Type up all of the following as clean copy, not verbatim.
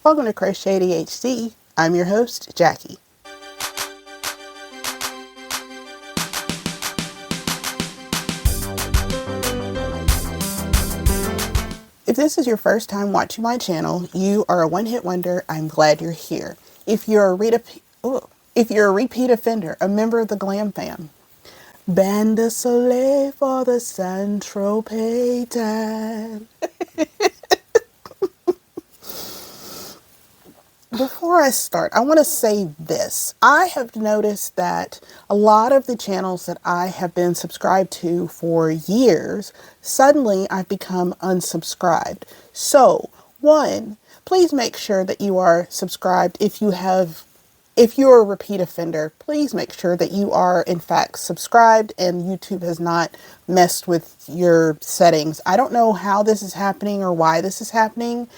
Welcome to Crochet ADHD. I'm your host, Jackie. If this is your first time watching my channel, you are a one-hit wonder. I'm glad you're here. If you're a repeat offender, a member of the GlamFam, Band de Soleil for the Saint-Tropez time. Before I start, I want to say this. I have noticed that a lot of the channels that I have been subscribed to for years, suddenly I've become unsubscribed. So, one, please make sure that you are subscribed. If you're a repeat offender, please make sure that you are in fact subscribed and YouTube has not messed with your settings. I don't know how this is happening or why this is happening,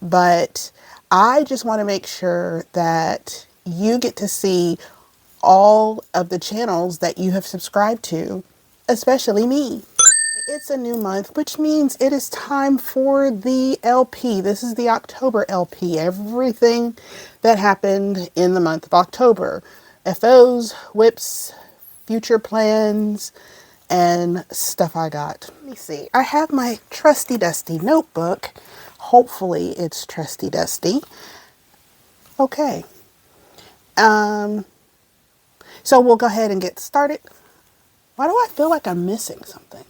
but I just want to make sure that you get to see all of the channels that you have subscribed to, especially me. It's a new month, which means it is time for the LP. This is the October LP. Everything that happened in the month of October. FOs, whips, future plans, and stuff I got. Let me see. I have my trusty dusty notebook. Hopefully it's trusty dusty. Okay. So we'll go ahead and get started. Why do I feel like I'm missing something?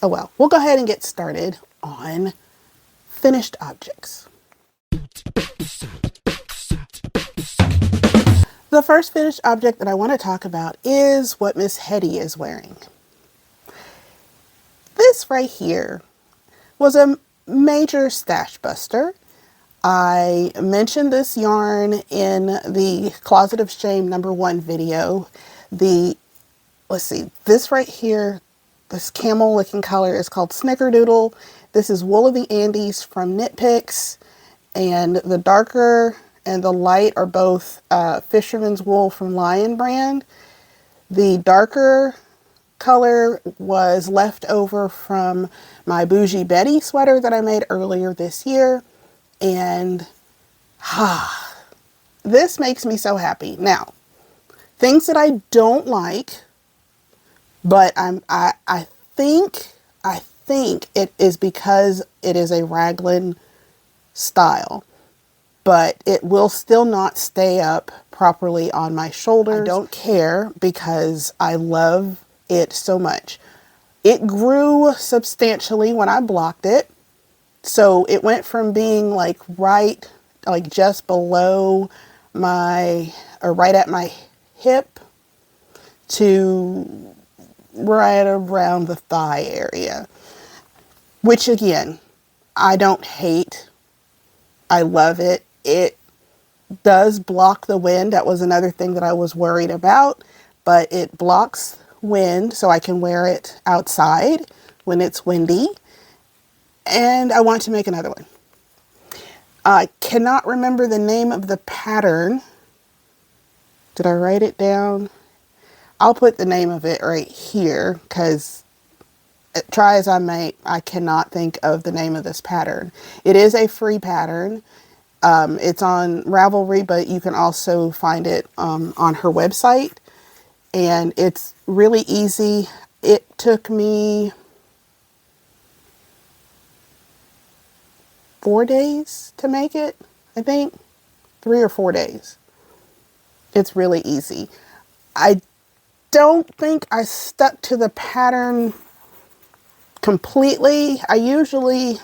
Oh well, we'll go ahead and get started on finished objects. The first finished object that I want to talk about is what Miss Hetty is wearing. This right here was a major stash buster. I mentioned this yarn in the Closet of Shame #1 video. Let's see, this right here, this camel looking color is called Snickerdoodle. This is Wool of the Andes from Knit Picks, and the darker and the light are both Fisherman's Wool from Lion brand. The darker color was left over from my Bougie Betty sweater that I made earlier this year, and this makes me so happy. Now, things that I don't like, but I think it is because it is a raglan style, but it will still not stay up properly on my shoulder. I don't care because I love it so much. It grew substantially when I blocked it. So it went from being like just below my, or right at my hip, to right around the thigh area, which again, I don't hate. I love it. It does block the wind. That was another thing that I was worried about, but it blocks wind so I can wear it outside when it's windy. And I want to make another one. I cannot remember the name of the pattern. Did I write it down? I'll put the name of it right here because try as I may, I cannot think of the name of this pattern. It is a free pattern. It's on Ravelry, but you can also find it on her website. And it's really easy. It took me 4 days to make it, I think. 3 or 4 days. It's really easy. I don't think I stuck to the pattern completely. I usually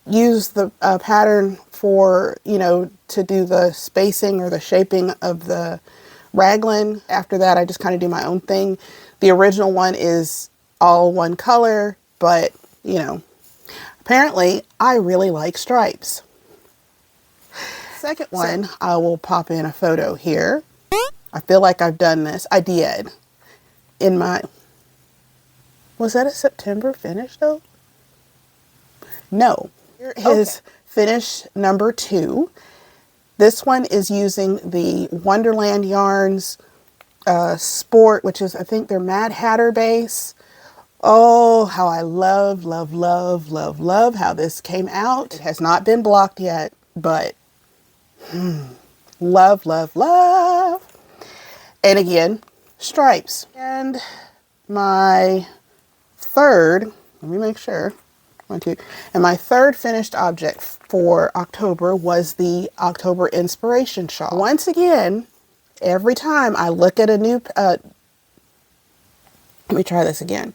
use the pattern for, to do the spacing or the shaping of the raglan. After that, I just kind of do my own thing. The original one is all one color, but, apparently I really like stripes. Second one, I will pop in a photo here. I feel like I've done this. I did. Was that a September finish though? No. Here is finish #2. This one is using the WonderlandYarns Sport, which is, I think, their Mad Hatter base, Oh, how I love, love, love, love, love how this came out. It has not been blocked yet, but love, love, love. And again, stripes. And my third, let me make sure, 1, 2, and my third finished object for October was the October Inspiration Shawl. Once again, every time I look at a new, let me try this again.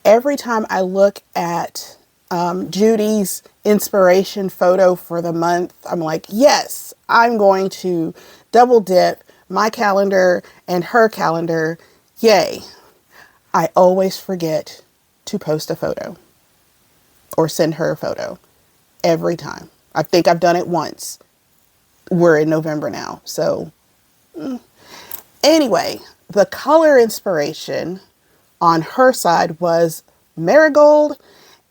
Every time I look at Judy's inspiration photo for the month, I'm like, yes, I'm going to double dip my calendar and her calendar. Yay. I always forget to post a photo or send her a photo every time. I think I've done it once. We're in November now. So anyway, the color inspiration on her side was marigold,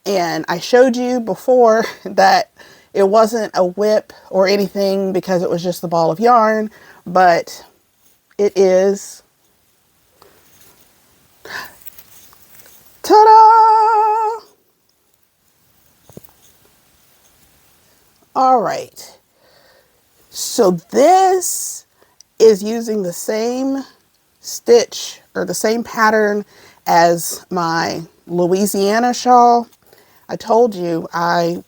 and I showed you before that it wasn't a whip or anything because it was just the ball of yarn, but it is, ta-da! All right, so this is using the same stitch or the same pattern as my Louisiana shawl. I told you I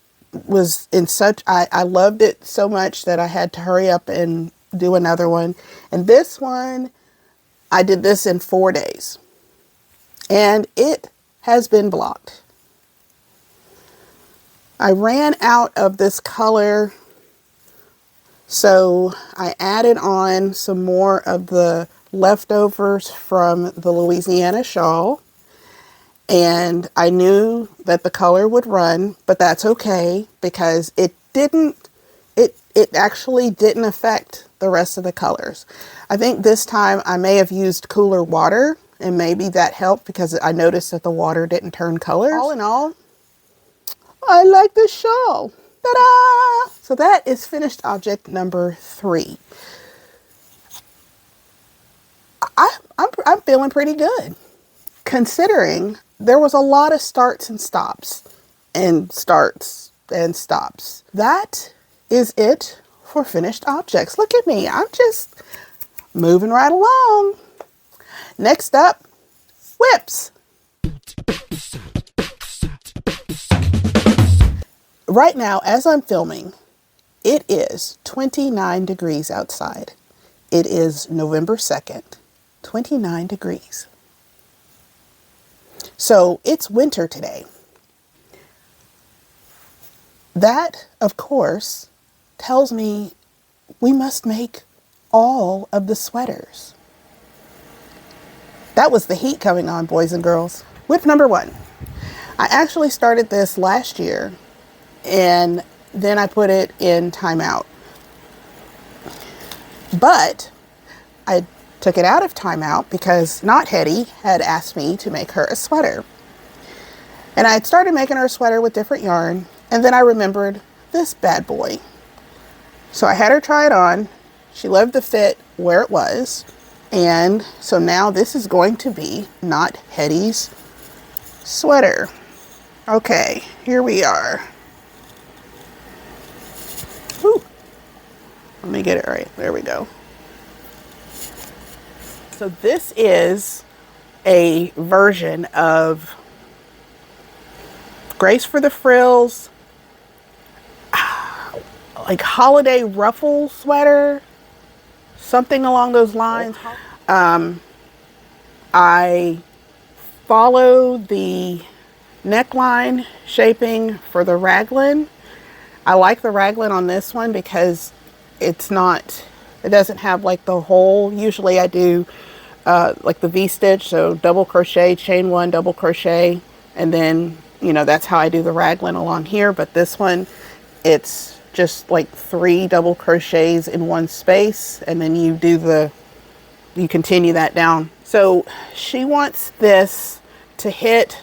was in such, I loved it so much that I had to hurry up and do another one. And this one, I did this in 4 days and it has been blocked. I ran out of this color, so I added on some more of the leftovers from the Louisiana shawl, and I knew that the color would run, but that's okay because it actually didn't affect the rest of the colors. I think this time I may have used cooler water and maybe that helped because I noticed that the water didn't turn colors. All in all, I like this shawl. Ta-da! So that is finished object number 3. I'm feeling pretty good, considering there was a lot of starts and stops and starts and stops. That is it for finished objects. Look at me. I'm just moving right along. Next up, whips. Right now, as I'm filming, it is 29 degrees outside. It is November 2nd, 29 degrees. So it's winter today. That, of course, tells me we must make all of the sweaters. That was the heat coming on, boys and girls. Whip number 1. I actually started this last year and then I put it in timeout. But I took it out of timeout because Not Hetty had asked me to make her a sweater. And I had started making her a sweater with different yarn, and then I remembered this bad boy. So I had her try it on. She loved the fit where it was. And so now this is going to be Not Hetty's sweater. Okay, here we are. Whew. Let me get it right. There we go. So this is a version of Grace for the Frills, like holiday ruffle sweater, something along those lines. I follow the neckline shaping for the raglan. I like the raglan on this one because it doesn't have like the hole. Usually I do like the V-stitch, so double crochet, chain 1, double crochet, and then, you know, that's how I do the raglan along here. But this one, it's just like 3 double crochets in one space, and then you continue that down. So she wants this to hit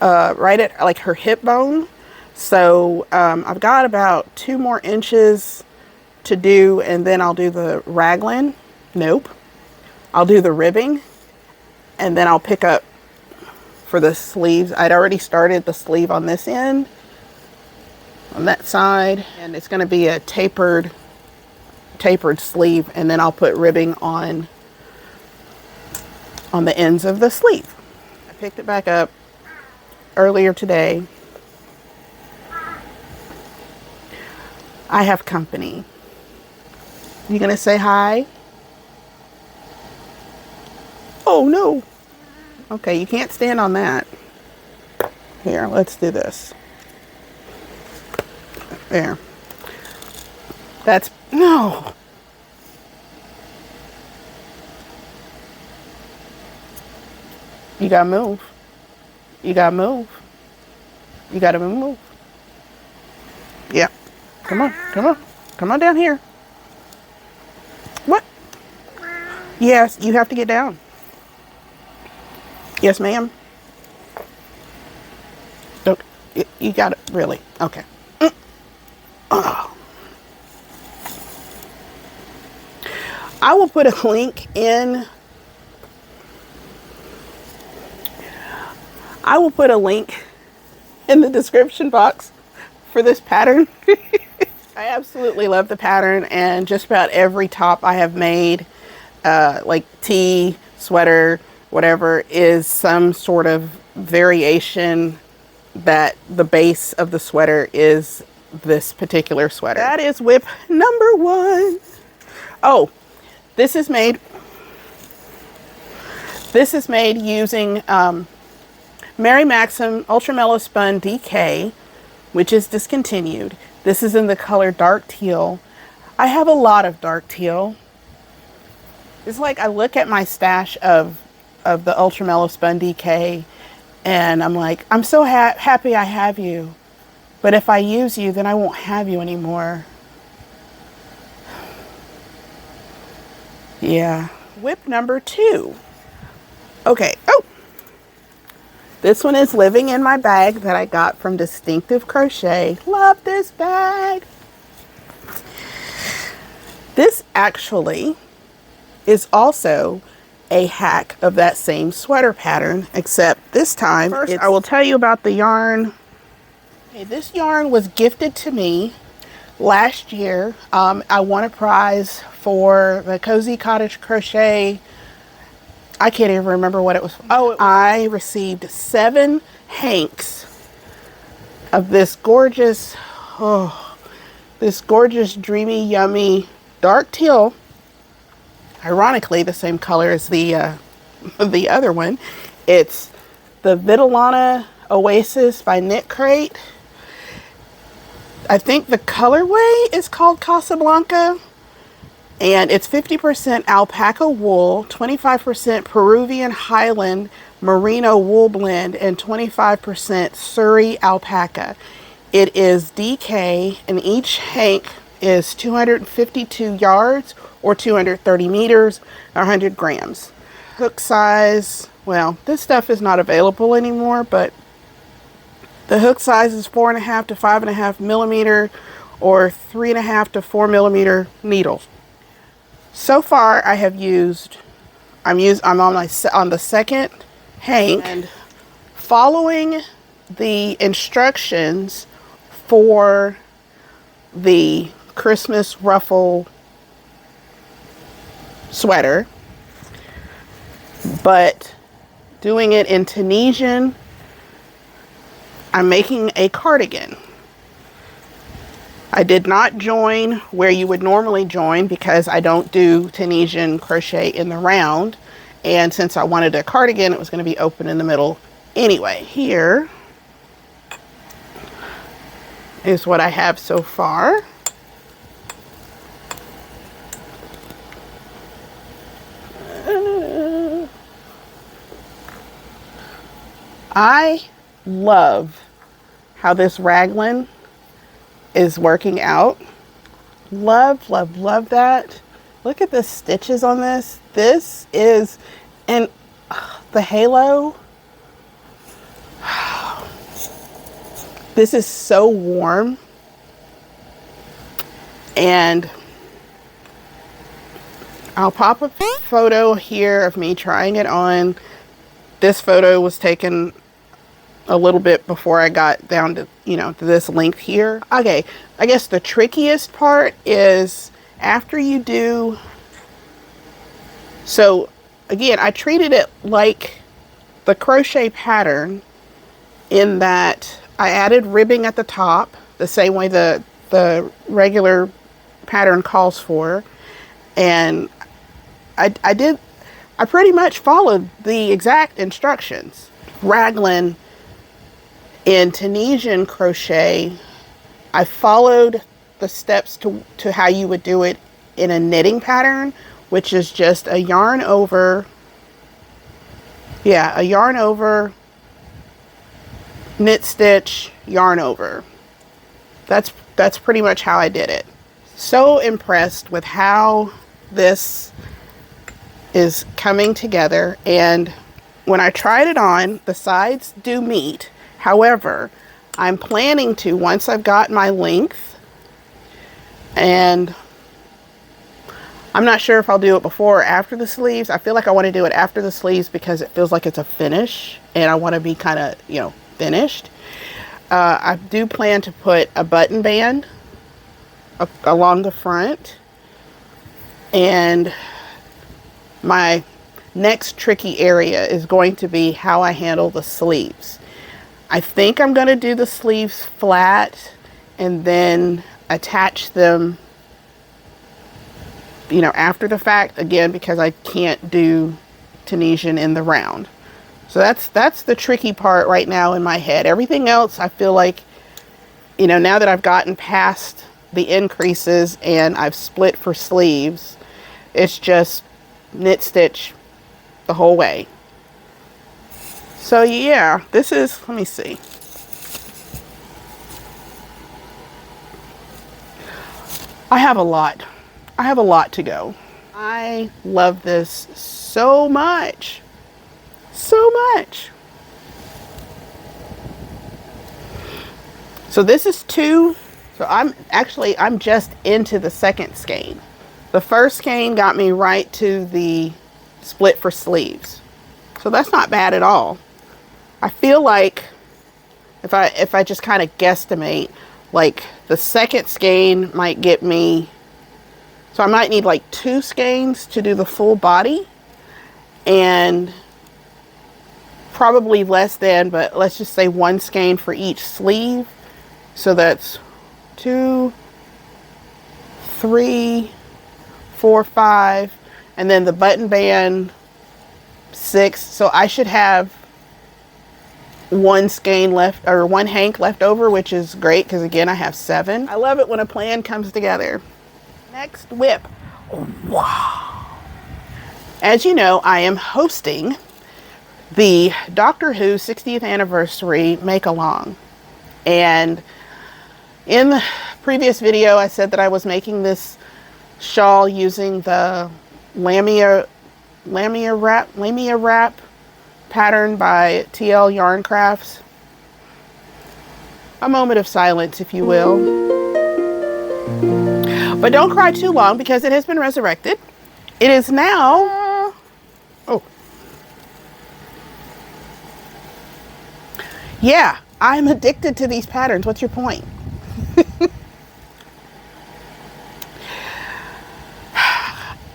right at like her hip bone. So I've got about 2 more inches to do, and then I'll do the raglan. Nope. I'll do the ribbing, and then I'll pick up for the sleeves. I'd already started the sleeve on this end, on that side, and it's going to be a tapered sleeve, and then I'll put ribbing on the ends of the sleeve. I picked it back up earlier today. I have company. You gonna say hi? Oh no. Okay, you can't stand on that. Here, let's do this. There. That's, no. You gotta move. You gotta move. You gotta move. Yeah. Come on, come on. Come on down here. What? Yes, you have to get down. Yes, ma'am. Don't, you got it, really? Okay. Oh. I will put a link in. I will put a link in the description box for this pattern. I absolutely love the pattern, and just about every top I have made, like tee, sweater, whatever, is some sort of variation that the base of the sweater is this particular sweater. That is WIP number 1. Oh, this is made using Mary Maxim Ultra Mellow Spun DK, which is discontinued. This is in the color dark teal. I have a lot of dark teal. It's like I look at my stash of the Ultra Mellow Spun DK, and I'm like, I'm so happy I have you. But if I use you, then I won't have you anymore. Yeah. WIP number 2. Okay. Oh! This one is living in my bag that I got from Distinctive Crochet. Love this bag. This actually is also a hack of that same sweater pattern, except this time, first I will tell you about the yarn. Okay, this yarn was gifted to me last year. I won a prize for the Cozy Cottage Crochet. I can't even remember what it was. Oh, I received 7 hanks of this gorgeous, dreamy, yummy dark teal. Ironically, the same color as the other one. It's the Vitalana Oasis by Knit Crate. I think the colorway is called Casablanca. And it's 50% alpaca wool, 25% Peruvian Highland merino wool blend, and 25% Surrey alpaca. It is DK, and each hank is 252 yards or 230 meters, 100 grams. Hook size, well, this stuff is not available anymore, but the hook size is 4.5 to 5.5 millimeter or 3.5 to 4 millimeter needles. So far, I have used, I'm on the second hank, and following the instructions for the Christmas ruffle sweater, but doing it in Tunisian. I'm making a cardigan. I did not join where you would normally join because I don't do Tunisian crochet in the round. And since I wanted a cardigan, it was going to be open in the middle anyway. Here is what I have so far. I love how this raglan is working out. Love, love, love that. Look at the stitches on this. This is, and the halo. This is so warm. And I'll pop a photo here of me trying it on. This photo was taken a little bit before I got down to, you know, to this length here. Okay, I guess the trickiest part is after you do, so again, I treated it like the crochet pattern in that I added ribbing at the top the same way the regular pattern calls for, and I pretty much followed the exact instructions. Raglan in Tunisian crochet, I followed the steps to how you would do it in a knitting pattern, which is just a yarn over, a yarn over, knit stitch, yarn over. That's pretty much how I did it. So impressed with how this is coming together, and when I tried it on, the sides do meet. However, I'm planning to, once I've got my length, and I'm not sure if I'll do it before or after the sleeves. I feel like I want to do it after the sleeves because it feels like it's a finish and I want to be kind of, you know, finished. I do plan to put a button band along the front, and my next tricky area is going to be how I handle the sleeves. I think I'm going to do the sleeves flat and then attach them, you know, after the fact, again, because I can't do Tunisian in the round. So that's the tricky part right now in my head. Everything else, I feel like, you know, now that I've gotten past the increases and I've split for sleeves, it's just knit stitch the whole way. So yeah, this is, let me see. I have a lot to go. I love this so much. So much. So this is 2. So I'm just into the second skein. The first skein got me right to the split for sleeves. So that's not bad at all. I feel like if I just kind of guesstimate, like the second skein might get me, so I might need like 2 skeins to do the full body, and probably less than, but let's just say 1 skein for each sleeve. So that's 2, 3, 4, 5, and then the button band 6. So I should have 1 skein left, or 1 hank left over, which is great because again I have 7. I love it when a plan comes together. Next whip. Wow. As you know, I am hosting the Doctor Who 60th anniversary make-along, and in the previous video I said that I was making this shawl using the Lamia wrap pattern by TL Yarn Crafts. A moment of silence, if you will. But don't cry too long because it has been resurrected. It is now, yeah, I'm addicted to these patterns. What's your point?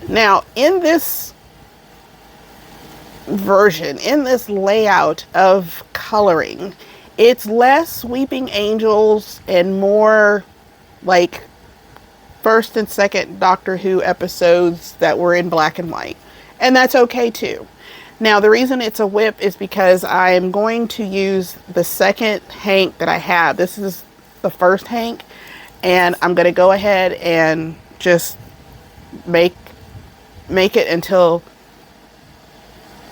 Now, in this version, in this layout of coloring, it's less Weeping Angels and more like first and second Doctor Who episodes that were in black and white. And that's okay too. Now, the reason it's a whip is because I'm going to use the second hank that I have. This is the first hank, and I'm going to go ahead and just make it until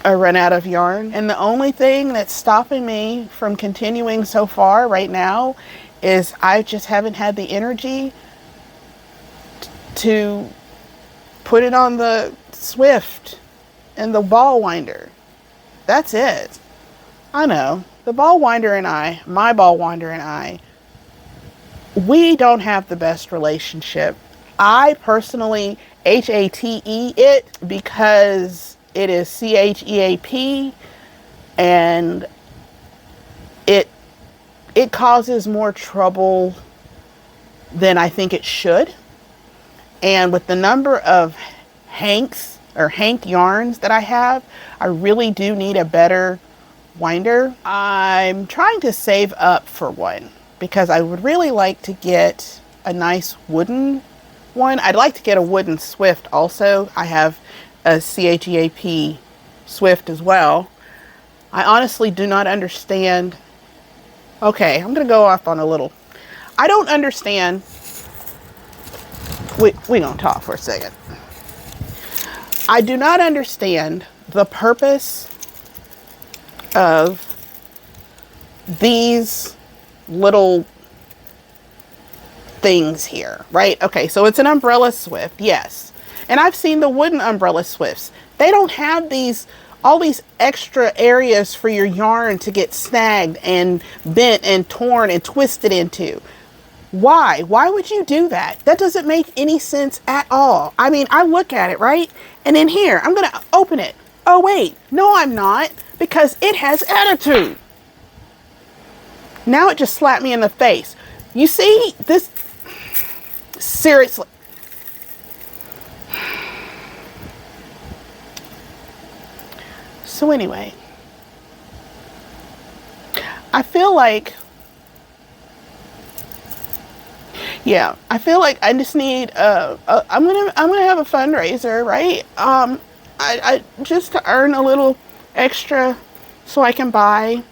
I run out of yarn. And the only thing that's stopping me from continuing so far right now is I just haven't had the energy to put it on the Swift and the ball winder. That's it. I know. The ball winder and I, my ball winder and I, we don't have the best relationship. I personally HATE it because it is CHEAP, and it causes more trouble than I think it should. And with the number of hanks or hanked yarns that I have, I really do need a better winder. I'm trying to save up for one because I would really like to get a nice wooden one. I'd like to get a wooden Swift also. I have a CHEAP Swift as well. I honestly do not understand. Okay, I'm gonna go off on a little. I don't understand. We gonna talk for a second. I do not understand the purpose of these little things here, right? Okay, so it's an umbrella Swift, yes. And I've seen the wooden umbrella Swifts. They don't have all these extra areas for your yarn to get snagged and bent and torn and twisted into. Why? Why would you do that? That doesn't make any sense at all. I mean, I look at it, right? And in here, I'm going to open it. Oh, wait. No, I'm not. Because it has attitude. Now it just slapped me in the face. You see this? Seriously. So anyway, I feel like, yeah, I feel like I just need I'm gonna have a fundraiser, right? I just to earn a little extra so I can buy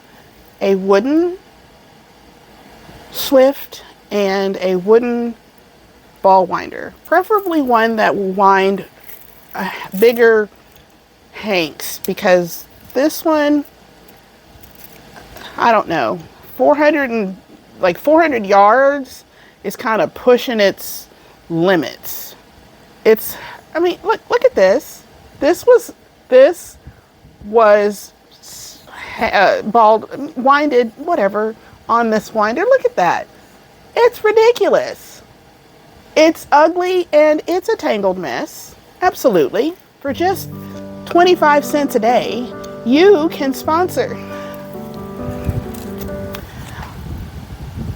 a wooden Swift and a wooden ball winder, preferably one that will wind bigger hanks, because this one, I don't know, 400 yards is kind of pushing its limits. It's, I mean, look at this. This was bald, winded, whatever, on this winder. Look at that. It's ridiculous. It's ugly and it's a tangled mess. Absolutely. For just 25 cents a day, you can sponsor.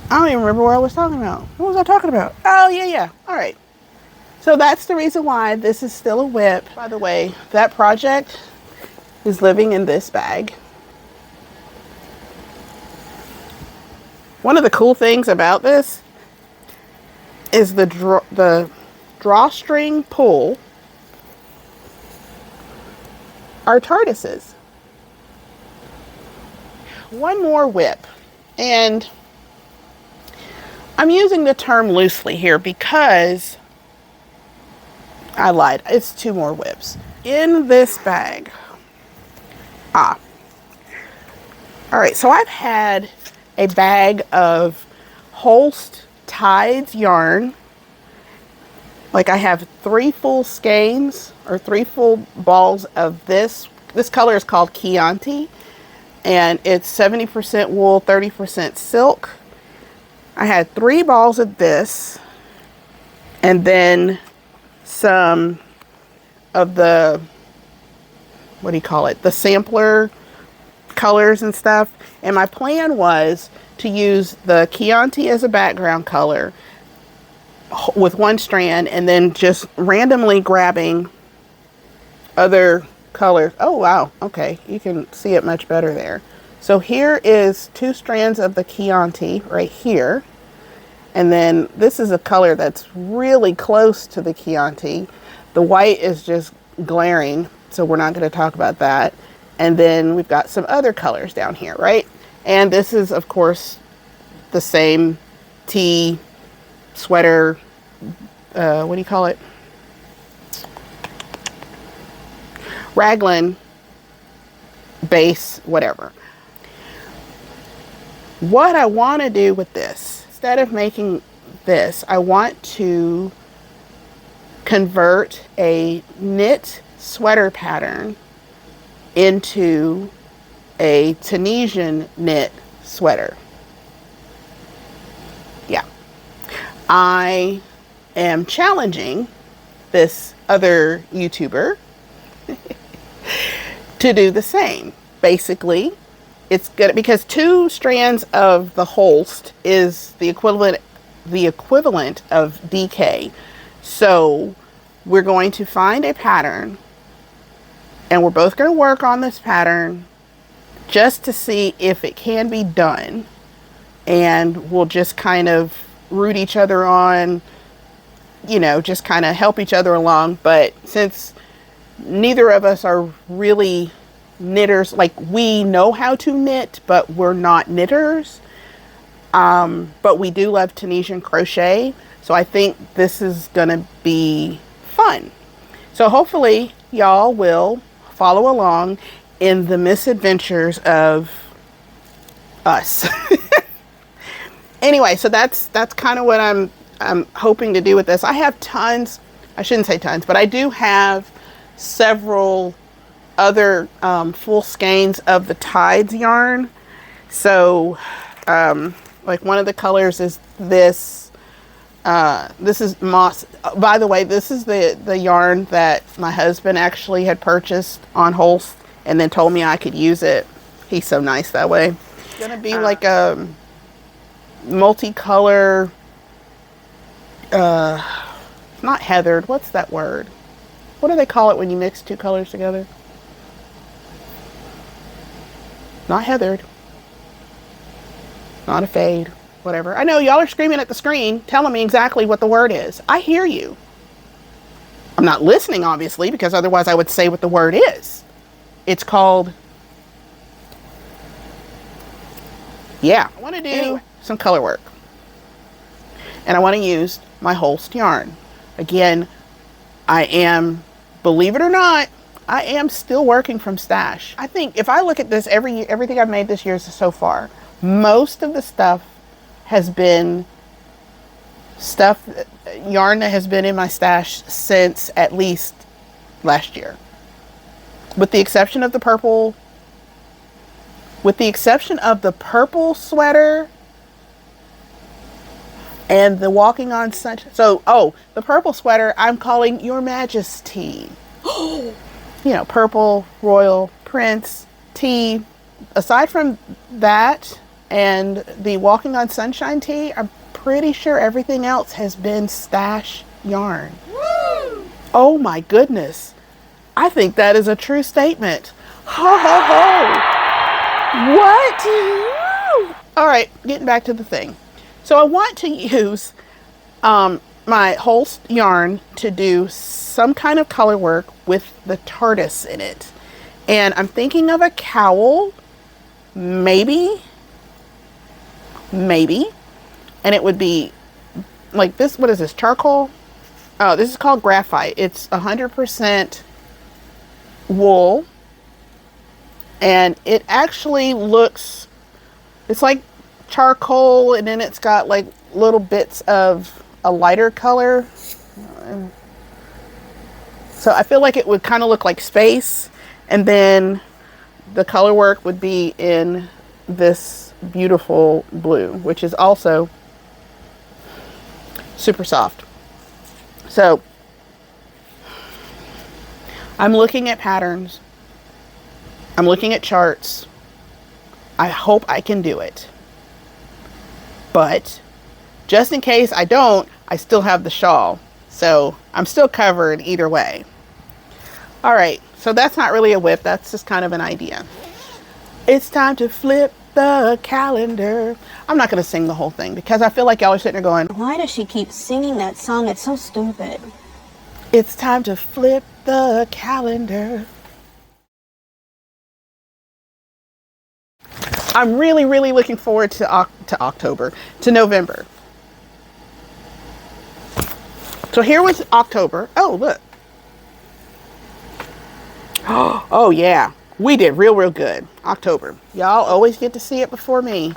I don't even remember what I was talking about. What was I talking about? Oh, yeah. All right. So that's the reason why this is still a WIP. By the way, that project is living in this bag. One of the cool things about this is the drawstring pull are TARDISes. One more WIP, and I'm using the term loosely here because I lied. It's 2 more WIPs in this bag. All right, so I've had a bag of Holst Tides yarn. Like, I have 3 full skeins or 3 full balls of this. This color is called Chianti, and it's 70% wool, 30% silk. I had 3 balls of this, and then some of the, what do you call it? The sampler colors and stuff. And my plan was to use the Chianti as a background color with 1 strand, and then just randomly grabbing other colors. Oh, wow. Okay. You can see it much better there. So here is 2 strands of the Chianti right here. And then this is a color that's really close to the Chianti. The white is just glaring, so we're not going to talk about that. And then we've got some other colors down here, right? And this is, of course, the same tee, sweater, what do you call it? Raglan base, whatever. What I want to do with this, instead of making this, I want to convert a knit sweater pattern into a Tunisian knit sweater. Yeah. I am challenging this other YouTuber to do the same. Basically, it's good because 2 strands of the Holst is the equivalent of DK. So we're going to find a pattern and we're both going to work on this pattern just to see if it can be done. And we'll just kind of root each other on, you know, just kind of help each other along. But since neither of us are really knitters, like we know how to knit, but we're not knitters. But we do love Tunisian crochet. So I think this is going to be fun. So hopefully y'all will follow along in the misadventures of us. Anyway, so that's kind of what I'm hoping to do with this. I have tons, I shouldn't say tons, but I do have several other full skeins of the Tides yarn. So like one of the colors is this. This is moss. By the way, this is the yarn that my husband actually had purchased on Holst and then told me I could use it. He's so nice that way. It's gonna be like a multicolor, not heathered, what's that word? What do they call it when you mix 2 colors together? Not heathered, not a fade, whatever. I know y'all are screaming at the screen telling me exactly what the word is. I hear you. I'm not listening, obviously, because otherwise I would say what the word is. It's called, yeah, I want to do some color work. And I want to use my Holst yarn. Again, I am, believe it or not, I am still working from stash. I think if I look at this everything I've made this year so far, most of the stuff has been yarn that has been in my stash since at least last year. With the exception of the purple, sweater and the walking on sunshine. So, oh, the purple sweater I'm calling Your Majesty. You know, purple, royal, prince, tea. Aside from that and the walking on sunshine tee, I'm pretty sure everything else has been stash yarn. Woo! Oh my goodness. I think that is a true statement. Ho, ho, ho. What? Woo! All right, getting back to the thing. So I want to use my Holst yarn to do some kind of color work with the TARDIS in it. And I'm thinking of a cowl, maybe. And it would be like this, what is this, charcoal? Oh, this is called graphite. It's 100% wool. And it actually looks, it's like charcoal, and then it's got like little bits of a lighter color. So I feel like it would kind of look like space, and then the color work would be in this beautiful blue, which is also super soft. So I'm looking at patterns, I'm looking at charts. I hope I can do it, but just in case I don't, I still have the shawl, so I'm still covered either way. All right, so that's not really a whip, that's just kind of an idea. It's time to flip the calendar. I'm not going to sing the whole thing because I feel like y'all are sitting there going, why does she keep singing that song? It's so stupid. It's time to flip the calendar. I'm really, really looking forward to October, to November. So here was October. Oh, look. Oh, yeah. We did real good. October. Y'all always get to see it before me.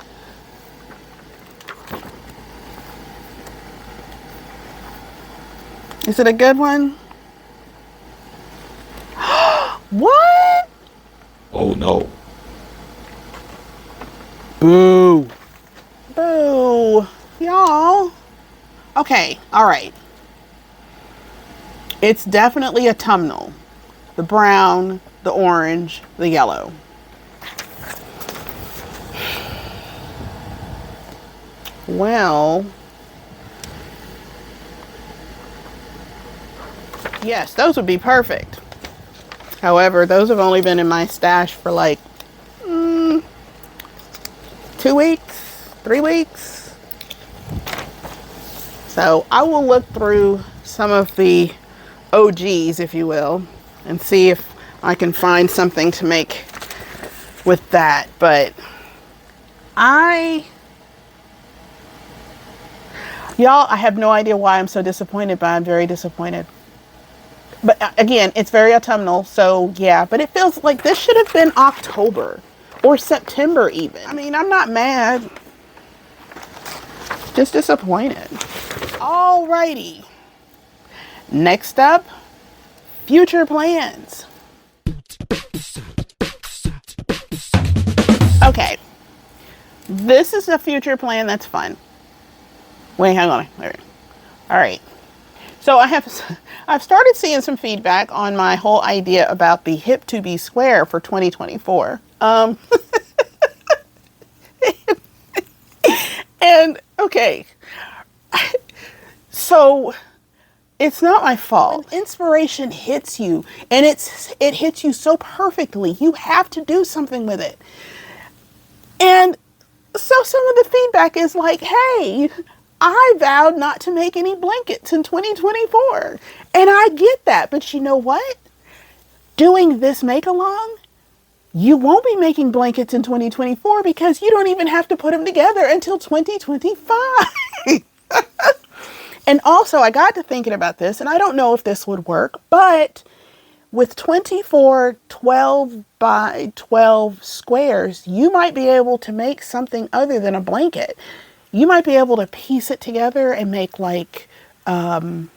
Is it a good one? What? Oh, no. Boo. Boo. Y'all. Okay. All right. It's definitely a autumnal. The brown, the orange, the yellow. Well, yes, those would be perfect. However, those have only been in my stash for like 2 weeks, 3 weeks. So I will look through some of the OGs, if you will, and see if I can find something to make with that. But y'all, I have no idea why I'm so disappointed, but I'm very disappointed. But again, it's very autumnal, so yeah, but it feels like this should have been October or September even. I mean, I'm not mad, just disappointed. Alrighty. Next up, future plans. Okay. This is a future plan that's fun. Wait, hang on. All right. So I've started seeing some feedback on my whole idea about the hip to be square for 2024. And okay. So it's not my fault. When inspiration hits you and it hits you so perfectly, you have to do something with it. And so some of the feedback is like, hey, I vowed not to make any blankets in 2024. And I get that, but you know what? Doing this make along, you won't be making blankets in 2024 because you don't even have to put them together until 2025. And also I got to thinking about this, and I don't know if this would work, but with 24 12 by 12 squares, you might be able to make something other than a blanket. You might be able to piece it together and make like a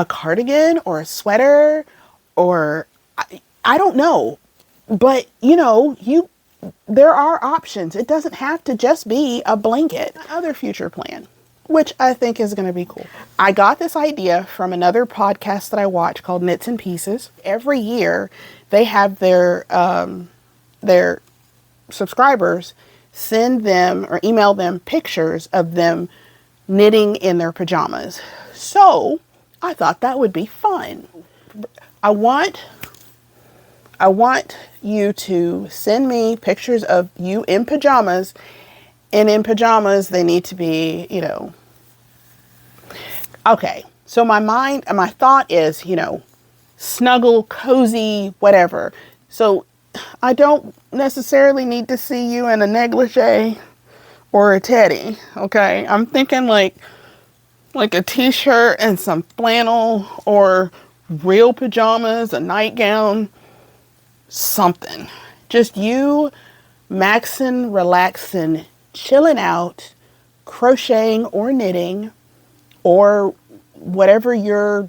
cardigan or a sweater, or I don't know, but you know, there are options. It doesn't have to just be a blanket. Another future plan, which I think is going to be cool. I got this idea from another podcast that I watch called Knits and Pieces. Every year they have their subscribers send them or email them pictures of them knitting in their pajamas. So I thought that would be fun. I want you to send me pictures of you in pajamas, and in pajamas they need to be, you know, okay. So my thought is, you know, snuggle, cozy, whatever. So I don't necessarily need to see you in a negligee or a teddy, okay? I'm thinking like a t-shirt and some flannel, or real pajamas, a nightgown, something. Just you maxing, relaxing, chilling out, crocheting or knitting, or whatever your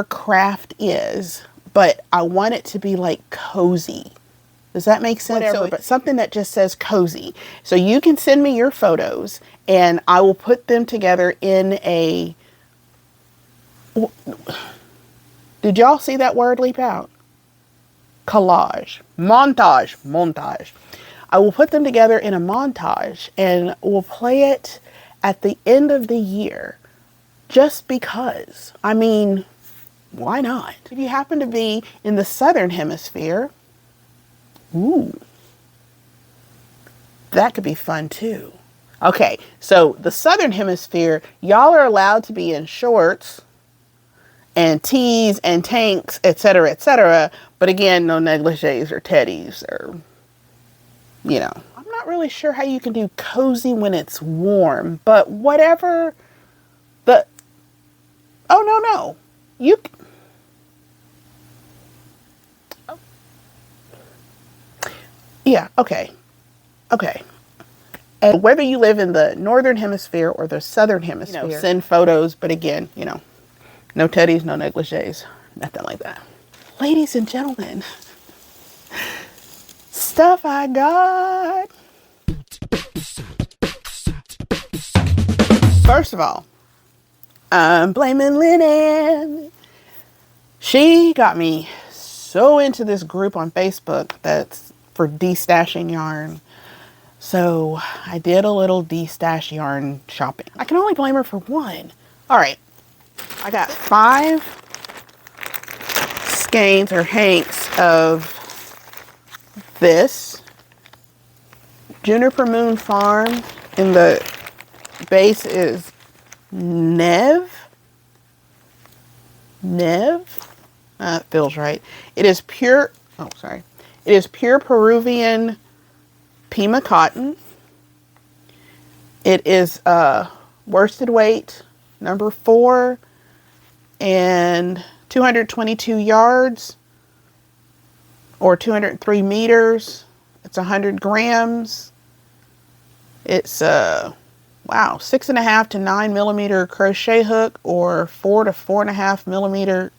craft is. But I want it to be like cozy. Does that make sense? Whatever, but something that just says cozy. So you can send me your photos and I will put them together in a... Did y'all see that word leap out? Collage. Montage. I will put them together in a montage and we'll play it at the end of the year. Just because. I mean... why not? If you happen to be in the southern hemisphere, ooh, that could be fun too. Okay, so the southern hemisphere, y'all are allowed to be in shorts and tees and tanks, etc., etc. But again, no negligees or teddies or, you know. I'm not really sure how you can do cozy when it's warm, but whatever the... Oh, no. You... Yeah, okay. And whether you live in the northern hemisphere or the southern hemisphere, you know, send photos, but again, you know, no teddies, no negligees, nothing like that. Ladies and gentlemen, stuff I got. First of all, I'm blaming Lynn. She got me so into this group on Facebook that's for destashing yarn. So I did a little D-stash yarn shopping. I can only blame her for one. All right, I got 5 skeins or hanks of this Juniper Moon Farm, and the base is Nev. That feels right. It is pure, oh, sorry. It is pure Peruvian Pima cotton. It is worsted weight number 4 and 222 yards or 203 meters. It's 100 grams. It's wow, 6.5 to 9 millimeter crochet hook or 4 to 4.5 millimeter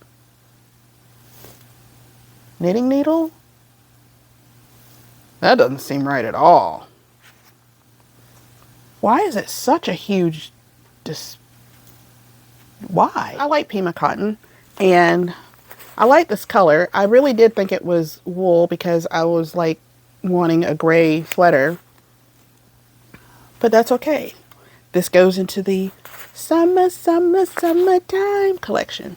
knitting needle. That doesn't seem right at all. Why is it such a huge why? I like Pima cotton and I like this color. I really did think it was wool because I was like wanting a gray sweater, but that's okay. This goes into the summertime collection,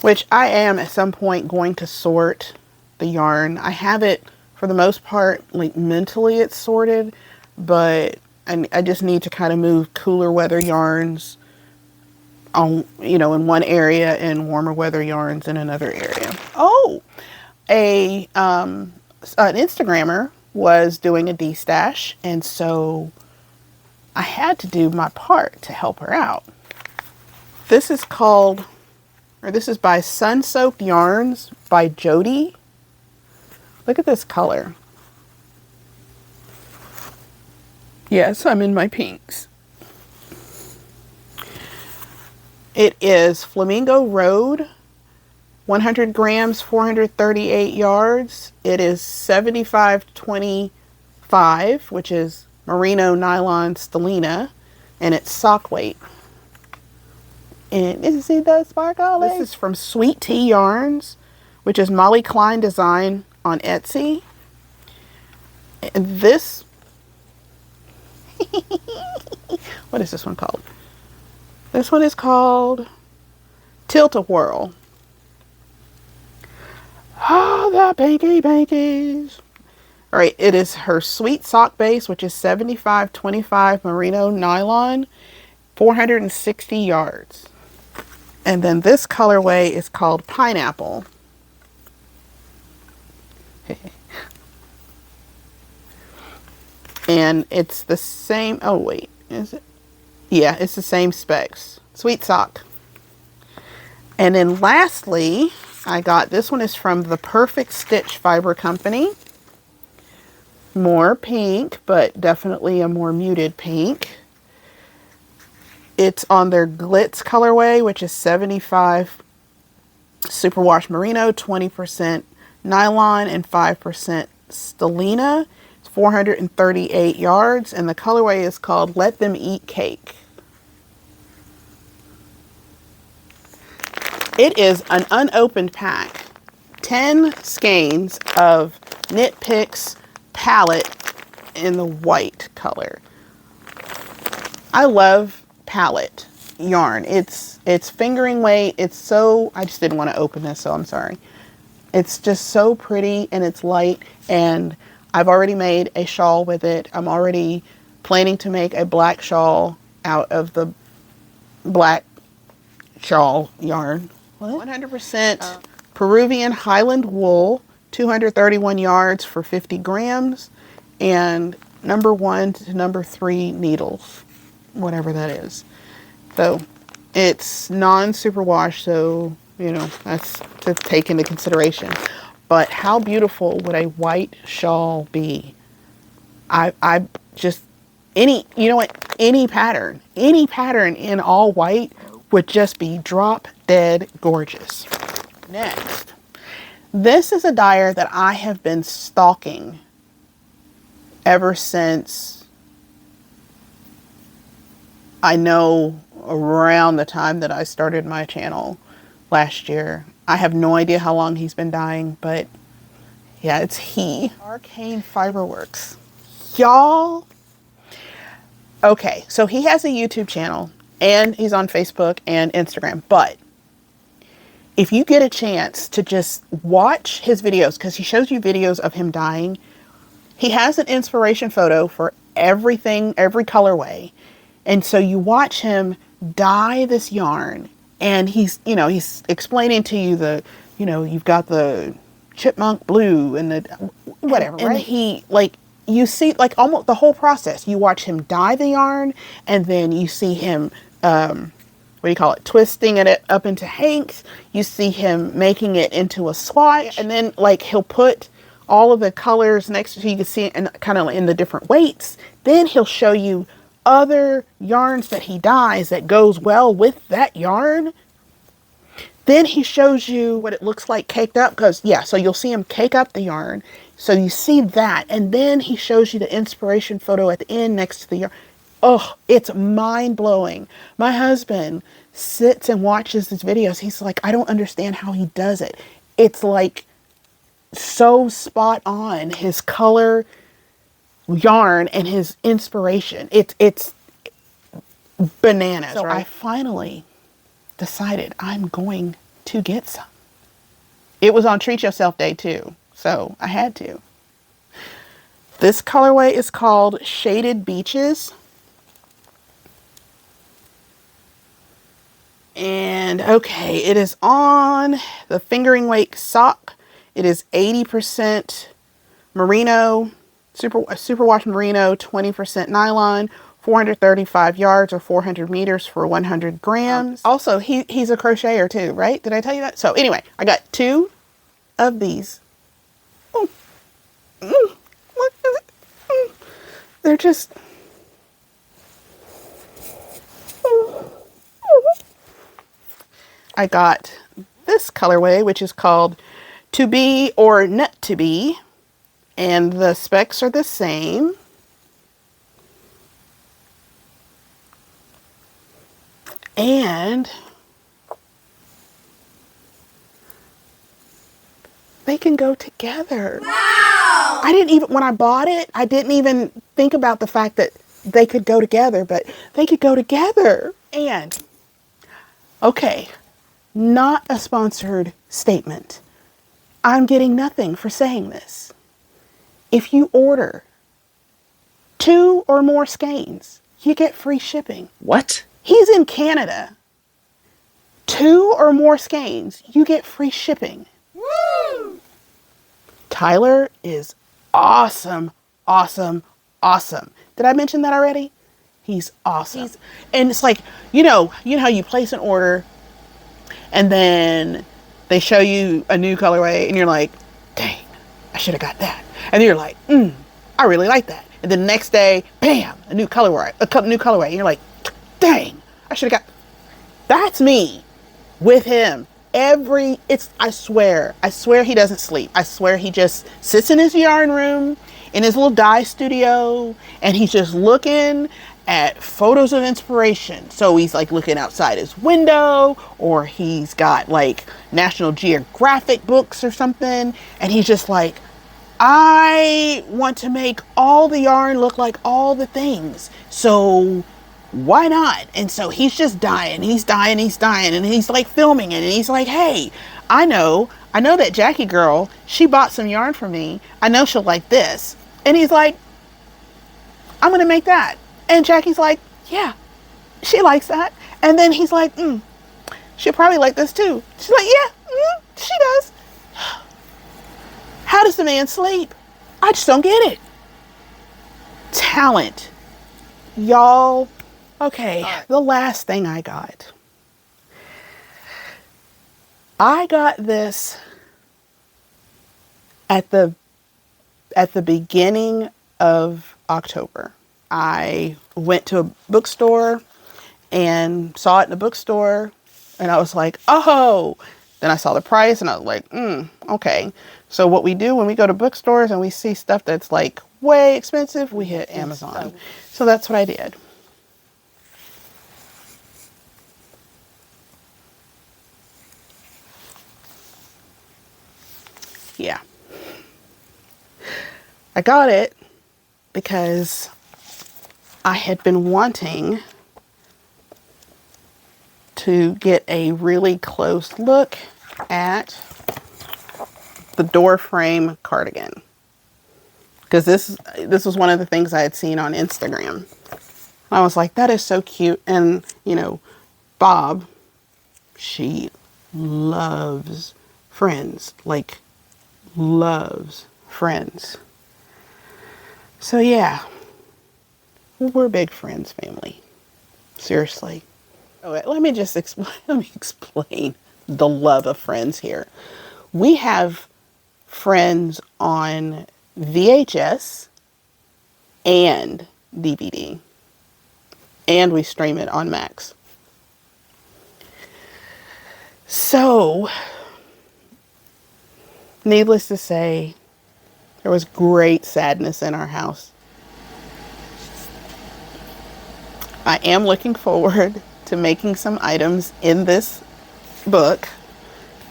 which I am at some point going to sort the yarn. I have it for the most part, like mentally it's sorted, but I just need to kind of move cooler weather yarns on, you know, in one area and warmer weather yarns in another area. Oh, an Instagrammer was doing a D-stash, and so I had to do my part to help her out. This is called, or this is by Sun Soaked Yarns by Jody. Look at this color. Yes, I'm in my pinks. It is Flamingo Road, 100 grams, 438 yards. It is 75/25, which is merino nylon stellina, and it's sock weight. And you see the sparkle? This is from Sweet Tea Yarns, which is Molly Klein design on Etsy. And this, what is this one called? This one is called Tilt-A-Whirl. Oh, the pinky pinkies. All right, it is her sweet sock base, which is 75/25 merino nylon, 460 yards. And then this colorway is called Pineapple. And it's the same, oh wait, is it? Yeah, it's the same specs. Sweet sock. And then lastly, I got, this one is from the Perfect Stitch Fiber Company. More pink, but definitely a more muted pink. It's on their Glitz colorway, which is 75 superwash merino, 20% nylon, and 5% stellina. It's 438 yards, and the colorway is called Let Them Eat Cake. It is an unopened pack. 10 skeins of Knit Picks palette in the white color. I love palette yarn. It's fingering weight. It's so, I just didn't want to open this, so I'm sorry. It's just so pretty and it's light, and I've already made a shawl with it. I'm already planning to make a black shawl out of the black shawl yarn. 100% Peruvian Highland wool, 231 yards for 50 grams, and number 1 to number 3 needles, whatever that is. So it's non-superwash, so, you know, that's to take into consideration. But how beautiful would a white shawl be? I just, you know what, any pattern in all white would just be drop dead gorgeous. Next, this is a dyer that I have been stalking ever since, I know, around the time that I started my channel last year. I have no idea how long he's been dyeing, but Yeah, it's he. Arcane Fiberworks. Y'all. Okay, so he has a YouTube channel and he's on Facebook and Instagram, but if you get a chance to just watch his videos, because he shows you videos of him dyeing, he has an inspiration photo for everything, every colorway. And so you watch him dye this yarn and he's, you know, he's explaining to you the, you know, you've got the chipmunk blue and the whatever, right? And he, like, you see like almost the whole process. You watch him dye the yarn and then you see him, what do you call it, twisting it up into hanks. You see him making it into a swatch, and then like he'll put all of the colors next to you can see it and kind of in the different weights. Then he'll show you other yarns that he dyes that goes well with that yarn. Then he shows you what it looks like caked up, because yeah, so you'll see him cake up the yarn. So you see that, and then he shows you the inspiration photo at the end next to the yarn. Oh, it's mind blowing. My husband sits and watches these videos. He's like, I don't understand how he does it. It's like so spot on, his color, yarn, and his inspiration. It's bananas. So right? I finally decided I'm going to get some. It was on Treat Yourself Day too, so I had to. This colorway is called Shaded Beaches. And okay, it is on the Fingering Weight sock. It is 80% merino, superwash merino, 20% nylon, 435 yards or 400 meters for 100 grams. Also, he's a crocheter too, right? Did I tell you that? So anyway, I got 2 of these. Look at it. They're just... I got this colorway, which is called To Be or Not to Be, and the specs are the same. And they can go together. Wow! I didn't even, when I bought it, I didn't even think about the fact that they could go together, but they could go together. And, okay, not a sponsored statement. I'm getting nothing for saying this. If you order 2 or more skeins, you get free shipping. What? He's in Canada. 2 or more skeins, you get free shipping. Woo! Tyler is awesome, awesome, awesome. Did I mention that already? He's awesome. And it's like, you know how you place an order and then they show you a new colorway and you're like, dang, I should have got that. And then you're like, I really like that. And then the next day, bam, a new colorway. And you're like, dang, I should have got. That's me with him. I swear he doesn't sleep. I swear he just sits in his yarn room, in his little dye studio, and he's just looking at photos of inspiration. So he's like looking outside his window, or he's got like National Geographic books or something, and he's just like, I want to make all the yarn look like all the things. So why not? And so he's just dying, and he's like filming it, and he's like, hey, I know that Jackie girl, she bought some yarn from me. I know she'll like this. And he's like, I'm gonna make that. And Jackie's like, yeah, she likes that. And then he's like, she'll probably like this too. She's like, yeah, she does. How does the man sleep? I just don't get it. Talent. Y'all. Okay, the last thing I got. I got this at the beginning of October. I went to a bookstore and saw it in the bookstore, and I was like, oh. Then I saw the price and I was like, okay. So what we do when we go to bookstores and we see stuff that's like way expensive, we hit Amazon. So that's what I did. Yeah. I got it because I had been wanting to get a really close look at the door frame cardigan, because this was one of the things I had seen on Instagram. I was like, that is so cute. And you know, Bob, she loves Friends, like loves Friends. So yeah, we're a big Friends family. Seriously. Oh, let me just explain the love of Friends here. We have Friends on VHS and DVD, and we stream it on Max. So, needless to say, there was great sadness in our house. I am looking forward to making some items in this book.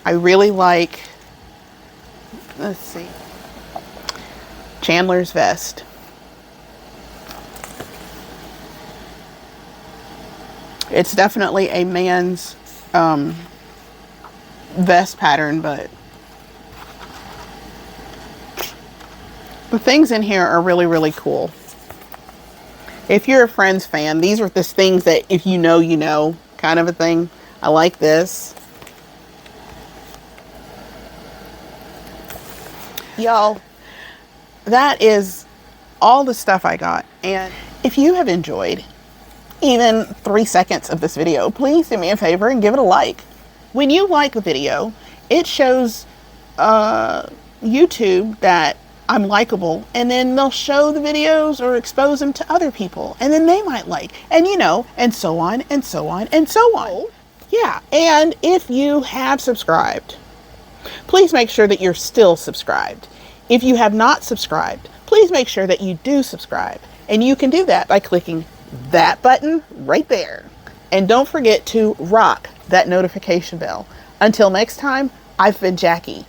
I really like, let's see, Chandler's vest. It's definitely a man's vest pattern, but the things in here are really, really cool. If you're a Friends fan, these are the things that if you know, you know, kind of a thing. I like this. Y'all, that is all the stuff I got. And if you have enjoyed even 3 seconds of this video, please do me a favor and give it a like. When you like a video, it shows YouTube that I'm likable, and then they'll show the videos or expose them to other people, and then they might like, and you know, and so on and so on and so on. Yeah, and if you have subscribed, please make sure that you're still subscribed. If you have not subscribed, please make sure that you do subscribe, and you can do that by clicking that button right there. And don't forget to rock that notification bell. Until next time, I've been Jackie.